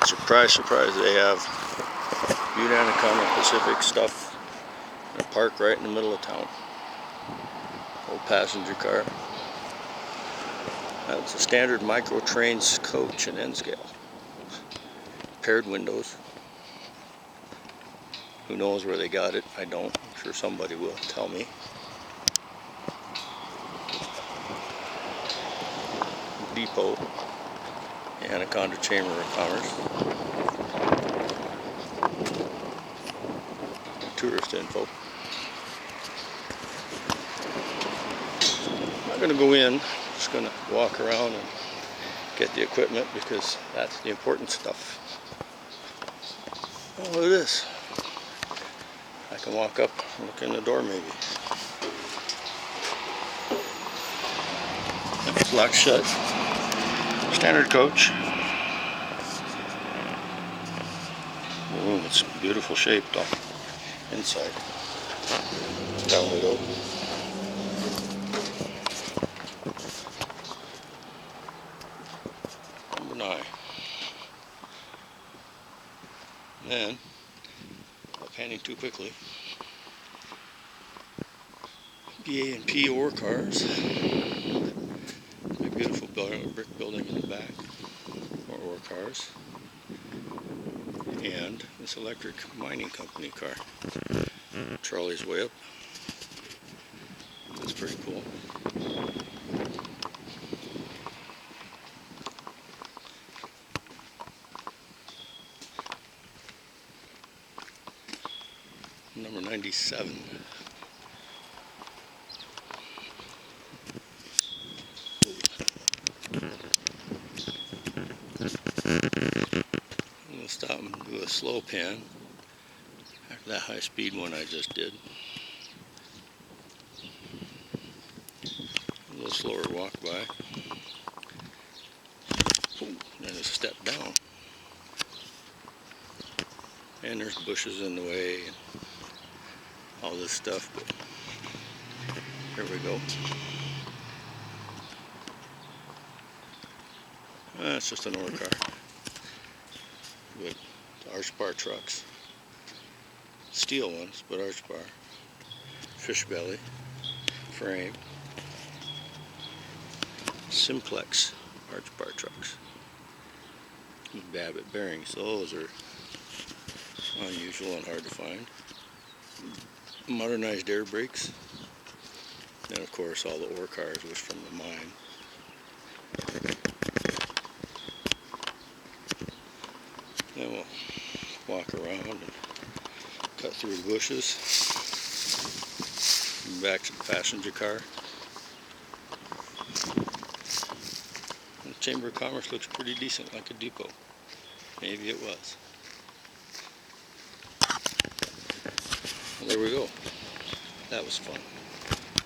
Surprise, surprise, they have Anaconda Pacific stuff in a park right in the middle of town. Old passenger car. That's a standard micro trains coach and N scale. Paired windows. Who knows where they got it? I don't. I'm sure somebody will tell me. Depot. The Anaconda Chamber of Commerce. Tourist info. I'm not going to go in. Just going to walk around and get the equipment because that's the important stuff. Oh, look at this. I can walk up and look in the door maybe. It's locked shut. Standard coach. Ooh, it's beautiful shape though. Inside. Down we go. Number 9. And then, not panning too quickly, BA&P ore cars. A beautiful brick building in the back, or ore cars. And this electric mining company car. Trolley's way up. That's pretty cool. Number 97. I'm going to stop and do a slow pan after that high speed one I just did. A little slower walk by. Boom, then a step down. And there's bushes in the way and all this stuff, but here we go. It's just an ore car. Good arch bar trucks. Steel ones, but arch bar. Fish belly. Frame. Simplex arch bar trucks. Babbitt bearings. Those are unusual and hard to find. Modernized air brakes. And of course all the ore cars was from the mine. Then we'll walk around and cut through the bushes. And back to the passenger car. And the Chamber of Commerce looks pretty decent, like a depot. Maybe it was. Well, there we go. That was fun.